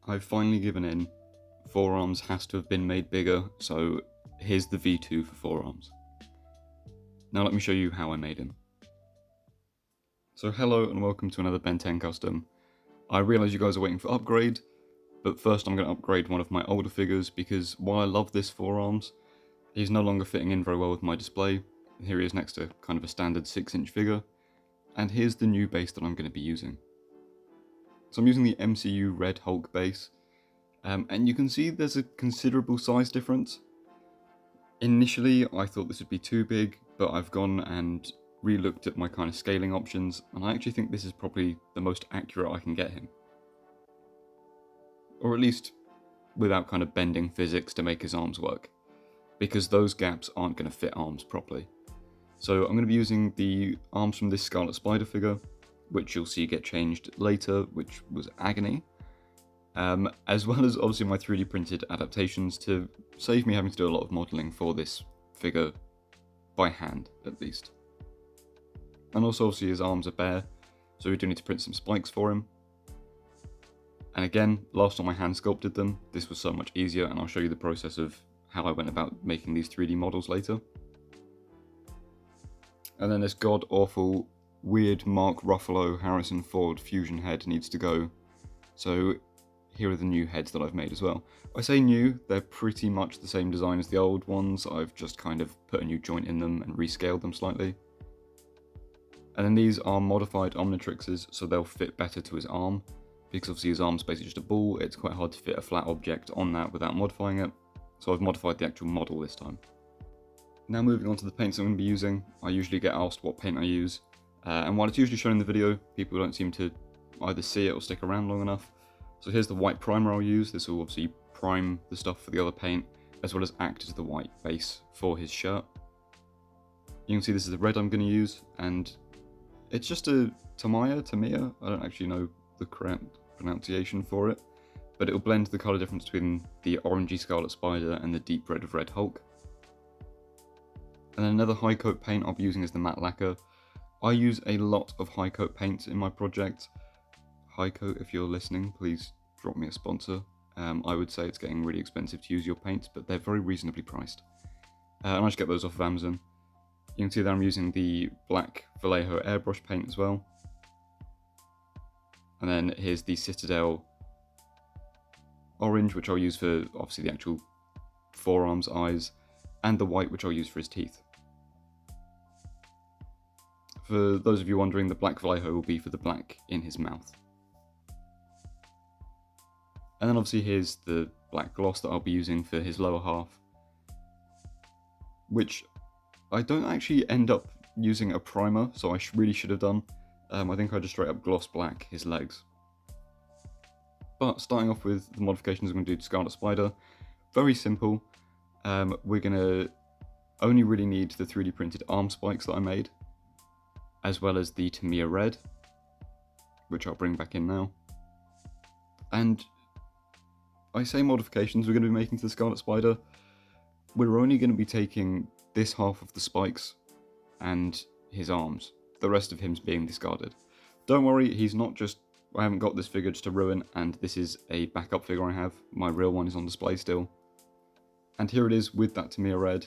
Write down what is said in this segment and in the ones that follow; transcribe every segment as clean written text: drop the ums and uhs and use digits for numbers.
I've finally given in. Forearms has to have been made bigger, so here's the V2 for forearms. Now let me show you how I made him. So hello and welcome to another Ben 10 custom. I realise you guys are waiting for upgrade, but first I'm going to upgrade one of my older figures because while I love this forearms, he's no longer fitting in very well with my display. Here he is next to kind of a standard 6-inch figure, and here's the new base that I'm going to be using. So I'm using the MCU Red Hulk base, and you can see there's a considerable size difference. Initially I thought this would be too big, but I've gone and re-looked at my kind of scaling options, and I actually think this is probably the most accurate I can get him. Or at least without kind of bending physics to make his arms work, because those gaps aren't going to fit arms properly. So I'm going to be using the arms from this Scarlet Spider figure, which you'll see get changed later, which was agony, as well as obviously my 3D printed adaptations to save me having to do a lot of modelling for this figure, by hand at least. And also obviously his arms are bare, so we do need to print some spikes for him. And again, last time I hand sculpted them, this was so much easier, and I'll show you the process of how I went about making these 3D models later. And then this god-awful, weird Mark Ruffalo Harrison Ford fusion head needs to go. So here are the new heads that I've made as well. I say new, they're pretty much the same design as the old ones. I've just kind of put a new joint in them and rescaled them slightly. And then these are modified Omnitrixes, so they'll fit better to his arm. Because obviously his arm's basically just a ball, it's quite hard to fit a flat object on that without modifying it. So I've modified the actual model this time. Now moving on to the paints I'm going to be using. I usually get asked what paint I use. And while it's usually shown in the video, people don't seem to either see it or stick around long enough. So here's the white primer I'll use. This will obviously prime the stuff for the other paint, as well as act as the white base for his shirt. You can see this is the red I'm going to use, and it's just a Tamiya, I don't actually know the correct pronunciation for it, but it will blend the colour difference between the orangey Scarlet Spider and the deep red of Red Hulk. And then another high coat paint I'll be using is the matte lacquer. I use a lot of high coat paints in my project. High coat, if you're listening, please drop me a sponsor. I would say it's getting really expensive to use your paints, but they're very reasonably priced. And I just get those off of Amazon. You can see that I'm using the black Vallejo airbrush paint as well. And then here's the Citadel orange, which I'll use for obviously the actual forearms, eyes, and the white, which I'll use for his teeth. For those of you wondering, the black Vallejo will be for the black in his mouth. And then obviously here's the black gloss that I'll be using for his lower half, which I don't actually end up using a primer, so I really should have done. I think I just straight up gloss black his legs. But starting off with the modifications I'm going to do to Scarlet Spider, very simple. We're going to only really need the 3D printed arm spikes that I made, as well as the Tamiya Red, which I'll bring back in now. And I say modifications we're going to be making to the Scarlet Spider. We're only going to be taking this half of the spikes and his arms, the rest of him's being discarded. Don't worry, he's not just, I haven't got this figure just to ruin, and this is a backup figure I have. My real one is on display still. And here it is with that Tamiya Red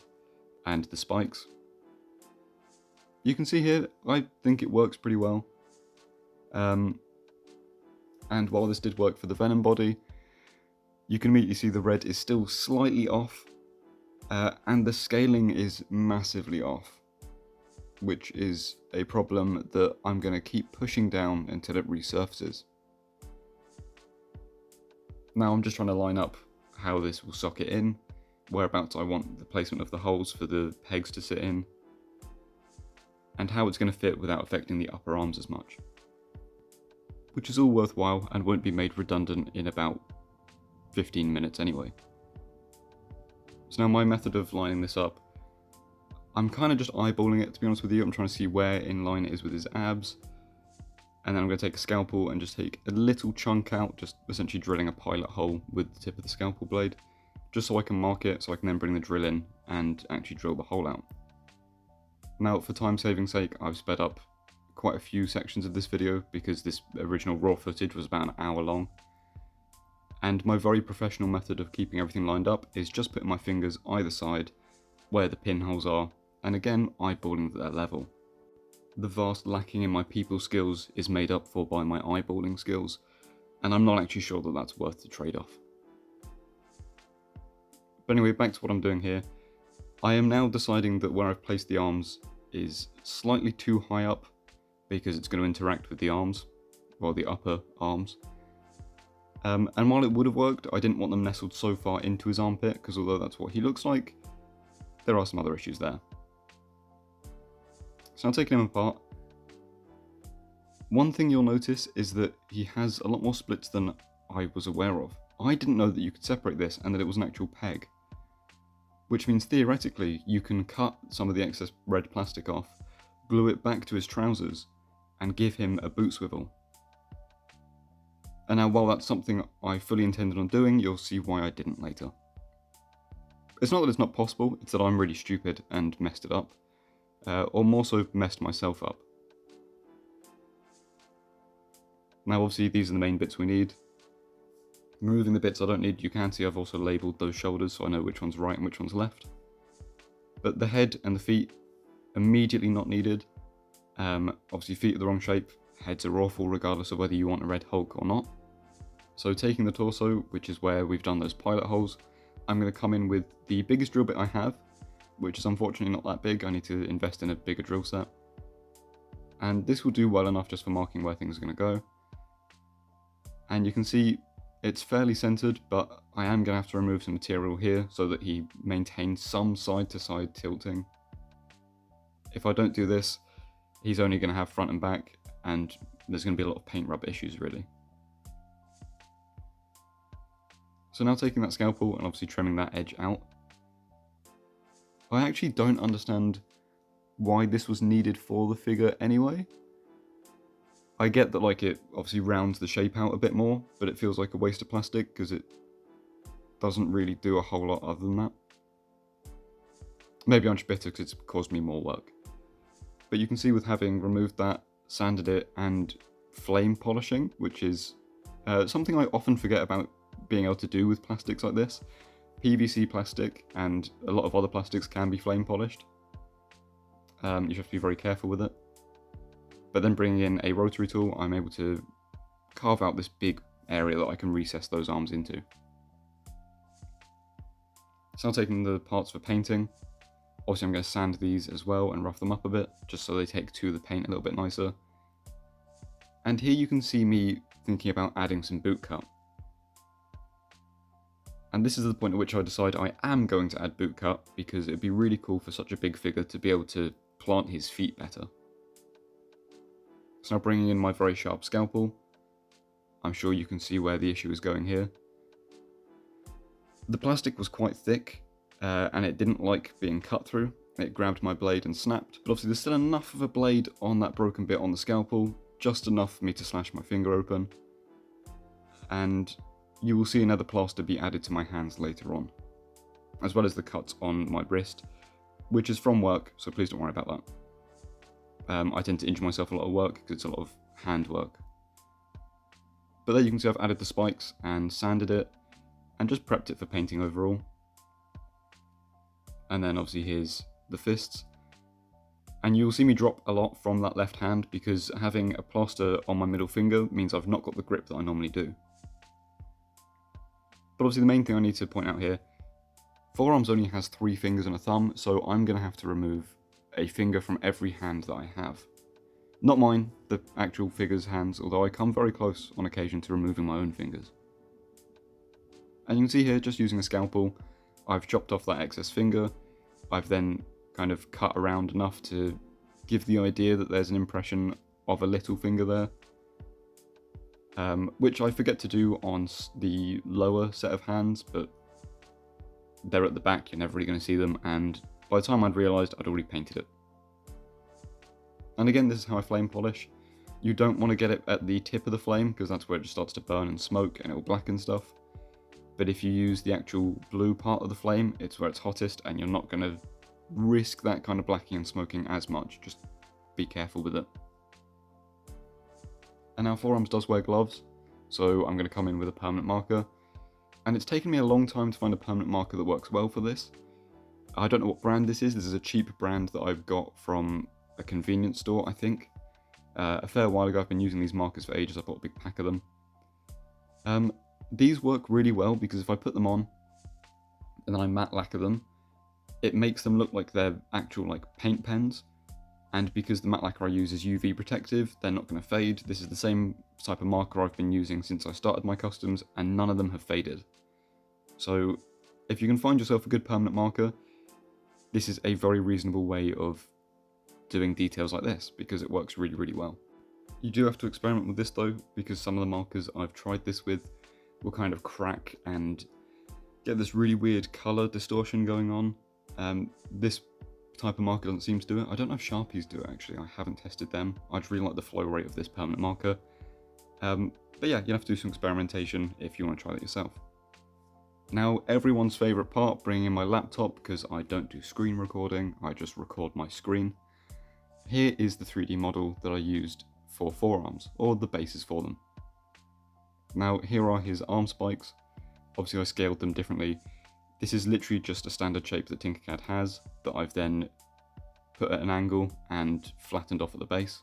and the spikes. You can see here, I think it works pretty well. And while this did work for the Venom body, you can immediately see the red is still slightly off, and the scaling is massively off, which is a problem that I'm going to keep pushing down until it resurfaces. Now I'm just trying to line up how this will socket in, whereabouts I want the placement of the holes for the pegs to sit in, and how it's going to fit without affecting the upper arms as much. Which is all worthwhile and won't be made redundant in about 15 minutes anyway. So now my method of lining this up, I'm kind of just eyeballing it, to be honest with you. I'm trying to see where in line it is with his abs, and then I'm going to take a scalpel and just take a little chunk out, just essentially drilling a pilot hole with the tip of the scalpel blade, just so I can mark it, so I can then bring the drill in and actually drill the hole out. Now for time saving sake, I've sped up quite a few sections of this video because this original raw footage was about an hour long. And my very professional method of keeping everything lined up is just putting my fingers either side where the pinholes are, and again eyeballing at that level. The vast lacking in my people skills is made up for by my eyeballing skills, and I'm not actually sure that that's worth the trade-off. But anyway, back to what I'm doing here. I am now deciding that where I've placed the arms is slightly too high up because it's going to interact with the arms, well, the upper arms. And while it would have worked, I didn't want them nestled so far into his armpit, because although that's what he looks like, there are some other issues there. So now taking him apart, one thing you'll notice is that he has a lot more splits than I was aware of. I didn't know that you could separate this and that it was an actual peg, which means theoretically you can cut some of the excess red plastic off, glue it back to his trousers, and give him a boot swivel. And now, while that's something I fully intended on doing, you'll see why I didn't later. It's not that it's not possible, it's that I'm really stupid and messed it up. Or more so, messed myself up. Now obviously these are the main bits we need. Removing the bits I don't need, you can see I've also labelled those shoulders so I know which one's right and which one's left. But the head and the feet, immediately not needed. Obviously feet are the wrong shape, heads are awful regardless of whether you want a red Hulk or not. So taking the torso, which is where we've done those pilot holes, I'm going to come in with the biggest drill bit I have, which is unfortunately not that big. I need to invest in a bigger drill set. And this will do well enough just for marking where things are going to go. And you can see it's fairly centered, but I am going to have to remove some material here so that he maintains some side-to-side tilting. If I don't do this, he's only going to have front and back, and there's going to be a lot of paint rub issues really. So now taking that scalpel and obviously trimming that edge out. I actually don't understand why this was needed for the figure anyway. I get that like it obviously rounds the shape out a bit more, but it feels like a waste of plastic because it doesn't really do a whole lot other than that. Maybe I'm just bitter because it's caused me more work. But you can see with having removed that, sanded it, and flame polishing, which is something I often forget about being able to do with plastics like this. PVC plastic and a lot of other plastics can be flame polished. You just have to be very careful with it. But then bringing in a rotary tool, I'm able to carve out this big area that I can recess those arms into. So now taking the parts for painting. Obviously I'm going to sand these as well and rough them up a bit, just so they take to the paint a little bit nicer. And here you can see me thinking about adding some boot cut. And this is the point at which I decide I am going to add boot cut, because it'd be really cool for such a big figure to be able to plant his feet better. So now bringing in my very sharp scalpel, I'm sure you can see where the issue is going here. The plastic was quite thick, and it didn't like being cut through. It grabbed my blade and snapped, but obviously there's still enough of a blade on that broken bit on the scalpel, just enough for me to slash my finger open. And you will see another plaster be added to my hands later on, as well as the cuts on my wrist, which is from work, so please don't worry about that. I tend to injure myself a lot at work because it's a lot of hand work. But there you can see I've added the spikes and sanded it and just prepped it for painting overall. And then obviously here's the fists. And you'll see me drop a lot from that left hand because having a plaster on my middle finger means I've not got the grip that I normally do. But obviously the main thing I need to point out here, Forearms only has 3 fingers and a thumb, so I'm going to have to remove a finger from every hand that I have. Not mine, the actual figure's hands, although I come very close on occasion to removing my own fingers. And you can see here, just using a scalpel, I've chopped off that excess finger. I've then kind of cut around enough to give the idea that there's an impression of a little finger there. Which I forget to do on the lower set of hands, but they're at the back, you're never really going to see them, and by the time I'd realised, I'd already painted it. And again, this is how I flame polish. You don't want to get it at the tip of the flame, because that's where it just starts to burn and smoke, and it will blacken stuff. But if you use the actual blue part of the flame, it's where it's hottest, and you're not going to risk that kind of blacking and smoking as much. Just be careful with it. And now Forearms does wear gloves, so I'm going to come in with a permanent marker. And it's taken me a long time to find a permanent marker that works well for this. I don't know what brand this is. This is a cheap brand that I've got from a convenience store, I think. A fair while ago. I've been using these markers for ages. I bought a big pack of them. These work really well because if I put them on and then I matte lacquer them, it makes them look like they're actual like paint pens. And because the matte lacquer I use is UV protective, they're not going to fade. This is the same type of marker I've been using since I started my customs, and none of them have faded. So if you can find yourself a good permanent marker, this is a very reasonable way of doing details like this, because it works really, really well. You do have to experiment with this though, because some of the markers I've tried this with will kind of crack and get this really weird colour distortion going on. This type of marker doesn't seem to do it. I don't know if Sharpies do it actually, I haven't tested them. I just really like the flow rate of this permanent marker. But yeah, you have to do some experimentation if you want to try that yourself. Now, everyone's favourite part, bringing in my laptop, because I don't do screen recording, I just record my screen. Here is the 3D model that I used for forearms, or the bases for them. Now, here are his arm spikes. Obviously I scaled them differently. This is literally just a standard shape that Tinkercad has, that I've then put at an angle and flattened off at the base.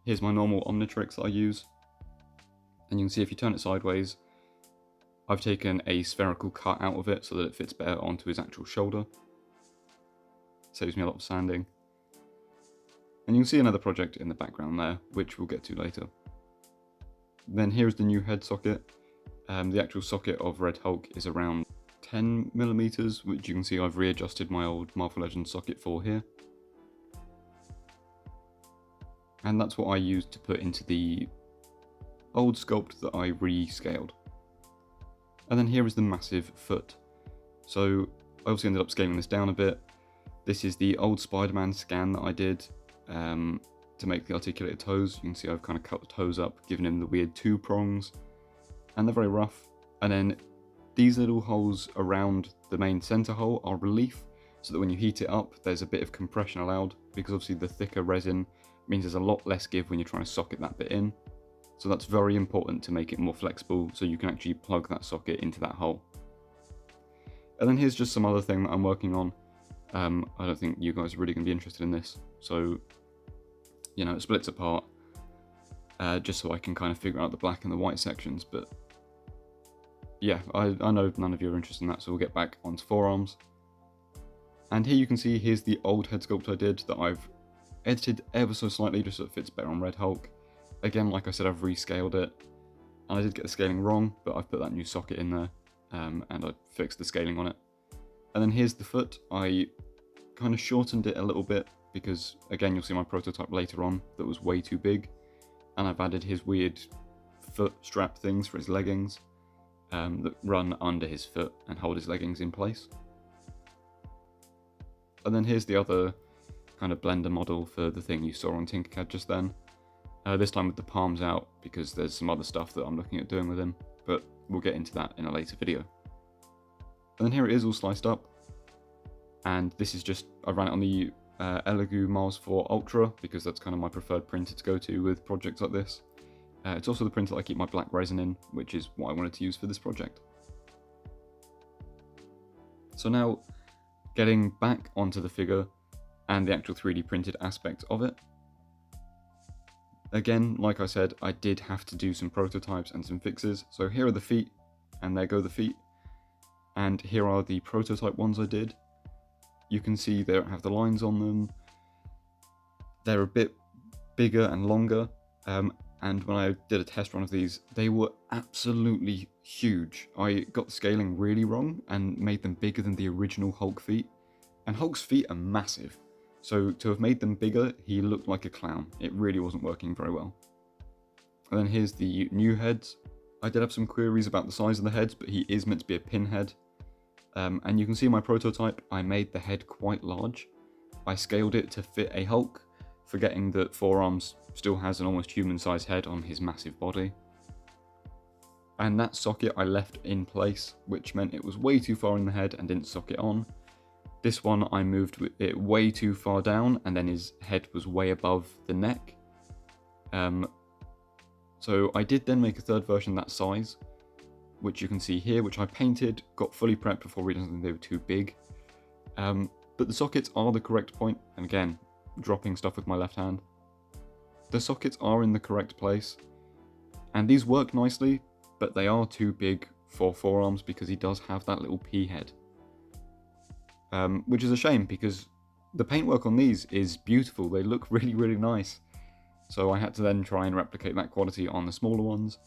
Here's my normal Omnitrix that I use. And you can see if you turn it sideways, I've taken a spherical cut out of it so that it fits better onto his actual shoulder. Saves me a lot of sanding. And you can see another project in the background there, which we'll get to later. Then here's the new head socket. The actual socket of Red Hulk is around 10mm, which you can see I've readjusted my old Marvel Legends socket for here. And that's what I used to put into the old sculpt that I rescaled. And then here is the massive foot. So I also ended up scaling this down a bit. This is the old Spider-Man scan that I did to make the articulated toes. You can see I've kind of cut the toes up, giving him the weird two prongs, and they're very rough. And then these little holes around the main center hole are relief, so that when you heat it up, there's a bit of compression allowed, because obviously the thicker resin means there's a lot less give when you're trying to socket that bit in. So that's very important to make it more flexible, so you can actually plug that socket into that hole. And then here's just some other thing that I'm working on. I don't think you guys are really going to be interested in this, so you know, it splits apart just so I can kind of figure out the black and the white sections. But yeah, I know none of you are interested in that, so we'll get back onto forearms. And here you can see, here's the old head sculpt I did that I've edited ever so slightly just so it fits better on Red Hulk. Again, like I said, I've rescaled it, and I did get the scaling wrong, but I've put that new socket in there, and I fixed the scaling on it. And then here's the foot. I kind of shortened it a little bit, because again, you'll see my prototype later on that was way too big, and I've added his weird foot strap things for his leggings that run under his foot and hold his leggings in place. And then here's the other kind of blender model for the thing you saw on Tinkercad just then. This time with the palms out, because there's some other stuff that I'm looking at doing with him, but we'll get into that in a later video. And then here it is all sliced up, and this is just, I ran it on the Elegoo Mars 4 Ultra, because that's kind of my preferred printer to go to with projects like this. It's also the printer that I keep my black resin in, which is what I wanted to use for this project. So now, getting back onto the figure and the actual 3D printed aspect of it. Again, like I said, I did have to do some prototypes and some fixes. So here are the feet, and there go the feet. And here are the prototype ones I did. You can see they don't have the lines on them. They're a bit bigger and longer. And when I did a test run of these, they were absolutely huge. I got the scaling really wrong and made them bigger than the original Hulk feet. And Hulk's feet are massive. So to have made them bigger, he looked like a clown. It really wasn't working very well. And then here's the new heads. I did have some queries about the size of the heads, but he is meant to be a pinhead. And you can see my prototype, I made the head quite large. I scaled it to fit a Hulk, forgetting that Forearms still has an almost human-sized head on his massive body. And that socket I left in place, which meant it was way too far in the head and didn't socket on. This one I moved it way too far down, and then his head was way above the neck. So I did then make a third version that size, which you can see here, which I painted, got fully prepped before realizing they were too big. But the sockets are the correct point, and again, dropping stuff with my left hand. The sockets are in the correct place, and these work nicely, but they are too big for forearms because he does have that little P head. Which is a shame because the paintwork on these is beautiful, they look really, really nice. So I had to then try and replicate that quality on the smaller ones,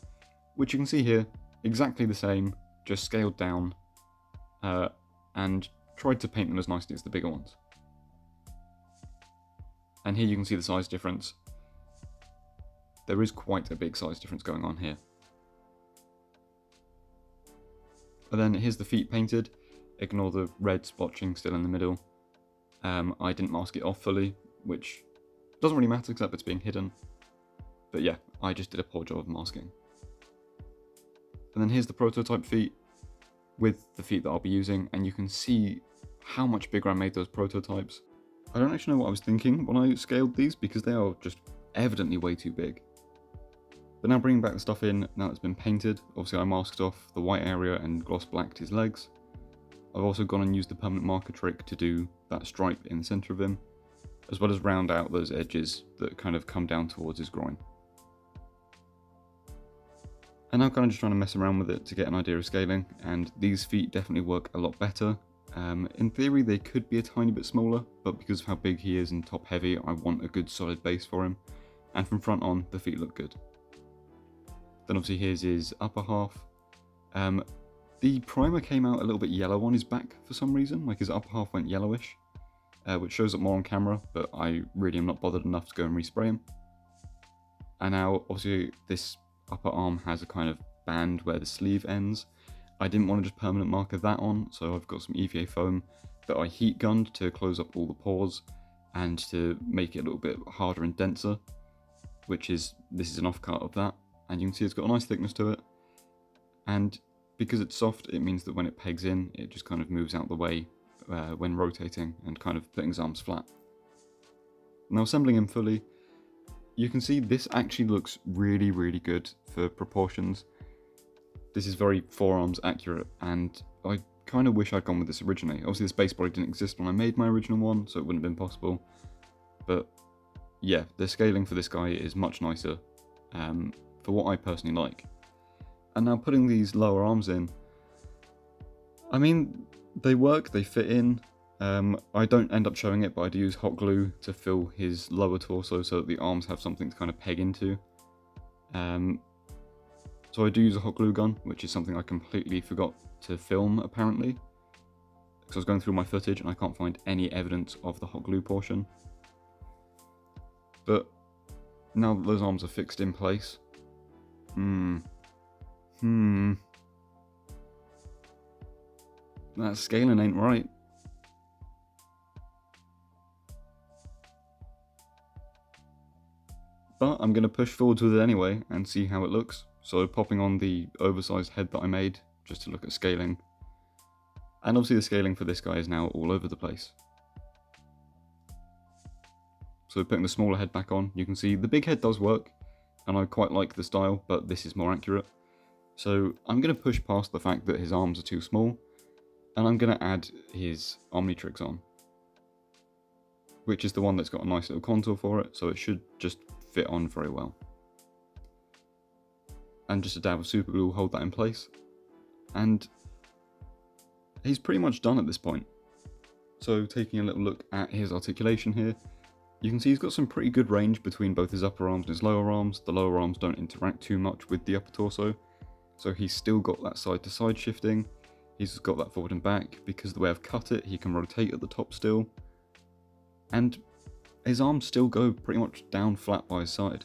which you can see here, exactly the same, just scaled down, and tried to paint them as nicely as the bigger ones. And here you can see the size difference. There is quite a big size difference going on here. And then here's the feet painted. Ignore the red splotching still in the middle. I didn't mask it off fully, which doesn't really matter except it's being hidden. But yeah, I just did a poor job of masking. And then here's the prototype feet with the feet that I'll be using, and you can see how much bigger I made those prototypes. I don't actually know what I was thinking when I scaled these because they are just evidently way too big. But now bringing back the stuff in, now it's been painted, obviously I masked off the white area and gloss blacked his legs. I've also gone and used the permanent marker trick to do that stripe in the centre of him, as well as round out those edges that kind of come down towards his groin. And now I'm kind of just trying to mess around with it to get an idea of scaling, and these feet definitely work a lot better. In theory they could be a tiny bit smaller, but because of how big he is and top heavy, I want a good solid base for him, and from front on the feet look good. Then obviously here's his upper half. The primer came out a little bit yellow on his back for some reason, like his upper half went yellowish, which shows up more on camera, but I really am not bothered enough to go and respray him. And now obviously this upper arm has a kind of band where the sleeve ends. I didn't want to just permanent marker that on, so I've got some EVA foam that I heat gunned to close up all the pores and to make it a little bit harder and denser, this is an offcut of that. And you can see it's got a nice thickness to it, and because it's soft it means that when it pegs in it just kind of moves out the way when rotating and kind of putting his arms flat. Now assembling him fully, you can see this actually looks really, really good for proportions. This is very forearms accurate, and I kind of wish I'd gone with this originally. Obviously this base body didn't exist when I made my original one, so it wouldn't have been possible, but yeah, the scaling for this guy is much nicer for what I personally like. And now putting these lower arms in, I mean, they work, they fit in. I don't end up showing it, but I do use hot glue to fill his lower torso so that the arms have something to kind of peg into. So I do use a hot glue gun, which is something I completely forgot to film apparently, because I was going through my footage and I can't find any evidence of the hot glue portion. But now that those arms are fixed in place, that scaling ain't right. But I'm going to push forwards with it anyway and see how it looks. So popping on the oversized head that I made just to look at scaling. And obviously the scaling for this guy is now all over the place. So putting the smaller head back on, you can see the big head does work, and I quite like the style, but this is more accurate. So I'm going to push past the fact that his arms are too small, and I'm going to add his Omnitrix on, which is the one that's got a nice little contour for it, so it should just fit on very well. And just a dab of super glue will hold that in place, and he's pretty much done at this point. So taking a little look at his articulation here, you can see he's got some pretty good range between both his upper arms and his lower arms. The lower arms don't interact too much with the upper torso, so he's still got that side to side shifting. He's got that forward and back. Because of the way I've cut it, he can rotate at the top still. And his arms still go pretty much down flat by his side.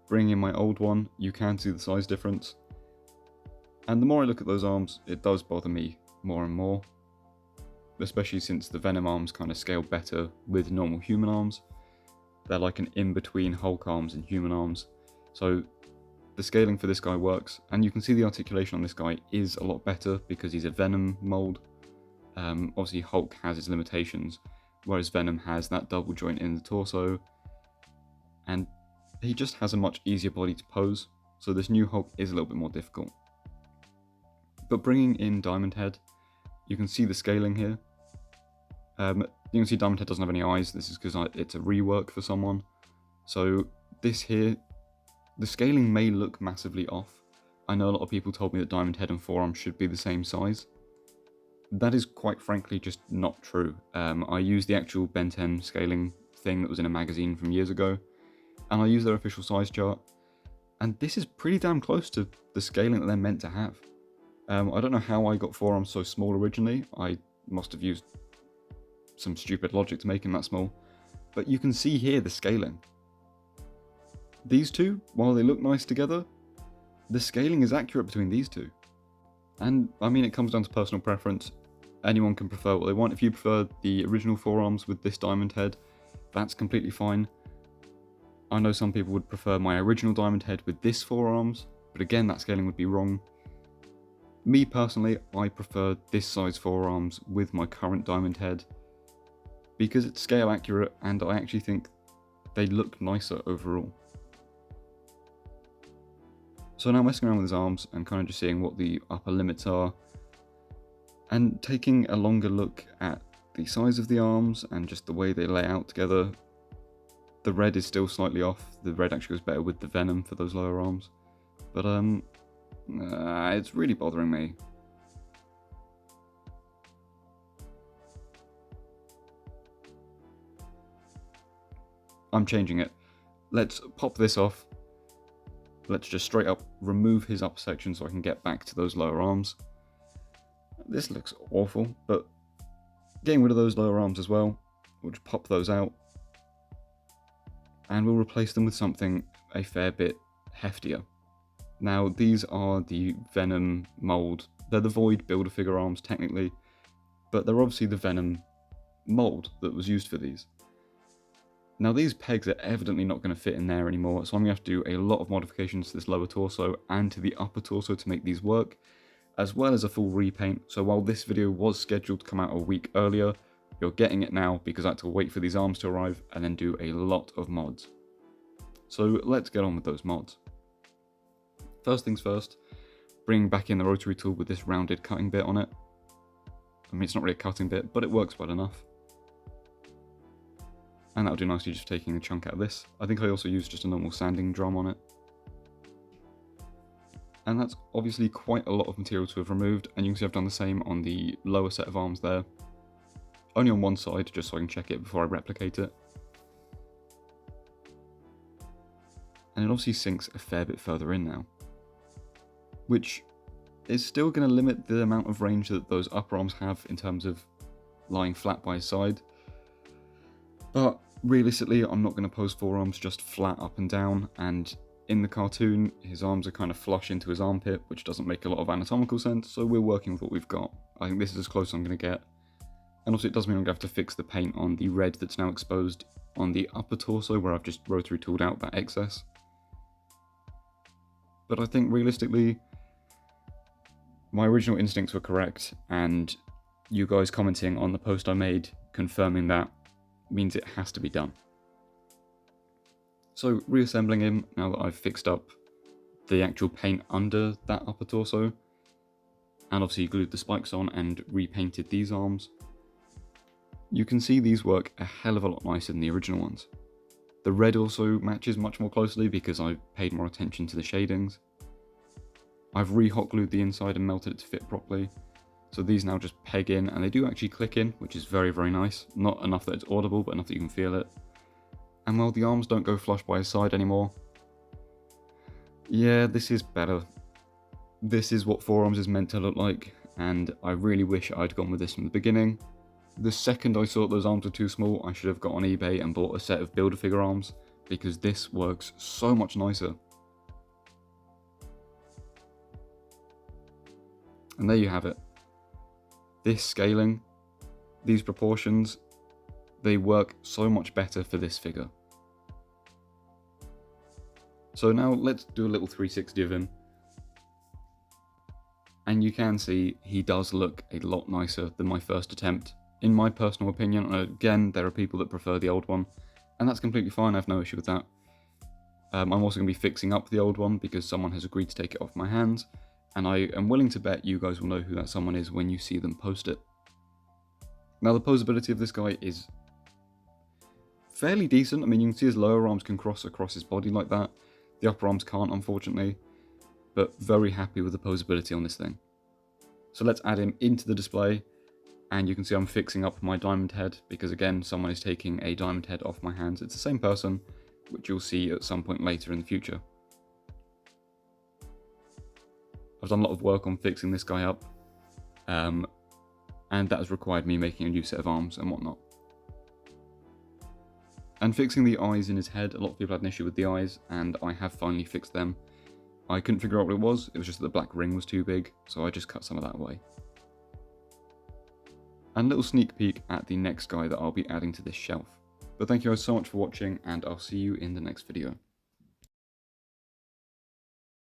Bringing in my old one, you can see the size difference. And the more I look at those arms, it does bother me more and more. Especially since the Venom arms kind of scale better with normal human arms. They're like an in-between Hulk arms and human arms. So the scaling for this guy works, and you can see the articulation on this guy is a lot better because he's a Venom mold. Obviously Hulk has his limitations, whereas Venom has that double joint in the torso, and he just has a much easier body to pose, so this new Hulk is a little bit more difficult. But bringing in Diamond Head, you can see the scaling here. You can see Diamond Head doesn't have any eyes. This is because it's a rework for someone. So this here, the scaling may look massively off. I know a lot of people told me that Diamond Head and forearm should be the same size. That is quite frankly just not true. I used the actual Ben 10 scaling thing that was in a magazine from years ago, and I used their official size chart, and this is pretty damn close to the scaling that they're meant to have. I don't know how I got forearms so small originally. I must have used some stupid logic to make them that small, but you can see here the scaling. These two, while they look nice together, the scaling is accurate between these two. And I mean, it comes down to personal preference. Anyone can prefer what they want. If you prefer the original forearms with this diamond head, that's completely fine. I know some people would prefer my original diamond head with this forearms, but again, that scaling would be wrong. Me personally, I prefer this size forearms with my current diamond head because it's scale accurate and I actually think they look nicer overall. So now messing around with his arms and kind of just seeing what the upper limits are and taking a longer look at the size of the arms and just the way they lay out together. The red is still slightly off. The red actually goes better with the venom for those lower arms. But it's really bothering me. I'm changing it. Let's pop this off. Let's just straight up remove his upper section so I can get back to those lower arms. This looks awful, but getting rid of those lower arms as well, we'll just pop those out. And we'll replace them with something a fair bit heftier. Now, these are the Venom mold. They're the Void Build-A-Figure arms, technically, but they're obviously the Venom mold that was used for these. Now, these pegs are evidently not going to fit in there anymore, so I'm going to have to do a lot of modifications to this lower torso and to the upper torso to make these work, as well as a full repaint. So while this video was scheduled to come out a week earlier, you're getting it now because I had to wait for these arms to arrive and then do a lot of mods. So let's get on with those mods. First things first, bring back in the rotary tool with this rounded cutting bit on it. I mean, it's not really a cutting bit, but it works well enough. And that'll do nicely just taking a chunk out of this. I think I also used just a normal sanding drum on it. And that's obviously quite a lot of material to have removed, and you can see I've done the same on the lower set of arms there. Only on one side, just so I can check it before I replicate it. And it obviously sinks a fair bit further in now, which is still going to limit the amount of range that those upper arms have in terms of lying flat by his side. But realistically, I'm not going to pose forearms just flat up and down, and in the cartoon, his arms are kind of flush into his armpit, which doesn't make a lot of anatomical sense, so we're working with what we've got. I think this is as close as I'm going to get. And also it does mean I'm going to have to fix the paint on the red that's now exposed on the upper torso, where I've just rotary tooled out that excess. But I think realistically, my original instincts were correct, and you guys commenting on the post I made confirming that means it has to be done. So reassembling him, now that I've fixed up the actual paint under that upper torso, and obviously glued the spikes on and repainted these arms, you can see these work a hell of a lot nicer than the original ones. The red also matches much more closely because I paid more attention to the shadings. I've re-hot glued the inside and melted it to fit properly. So these now just peg in, and they do actually click in, which is very, very nice. Not enough that it's audible, but enough that you can feel it. And while the arms don't go flush by his side anymore, yeah, this is better. This is what forearms is meant to look like, and I really wish I'd gone with this from the beginning. The second I saw those arms were too small, I should have got on eBay and bought a set of Build-A-Figure arms, because this works so much nicer. And there you have it. This scaling, these proportions, they work so much better for this figure. So now let's do a little 360 of him. And you can see he does look a lot nicer than my first attempt, in my personal opinion. Again, there are people that prefer the old one, and that's completely fine, I have no issue with that. I'm also going to be fixing up the old one because someone has agreed to take it off my hands, and I am willing to bet you guys will know who that someone is when you see them post it. Now, the posability of this guy is fairly decent. I mean, you can see his lower arms can cross across his body like that. The upper arms can't, unfortunately, but very happy with the posability on this thing. So let's add him into the display, and you can see I'm fixing up my diamond head because, again, someone is taking a diamond head off my hands. It's the same person, which you'll see at some point later in the future. I've done a lot of work on fixing this guy up, and that has required me making a new set of arms and whatnot. And fixing the eyes in his head, a lot of people had an issue with the eyes, and I have finally fixed them. I couldn't figure out what it was just that the black ring was too big, so I just cut some of that away. And a little sneak peek at the next guy that I'll be adding to this shelf. But thank you guys so much for watching, and I'll see you in the next video.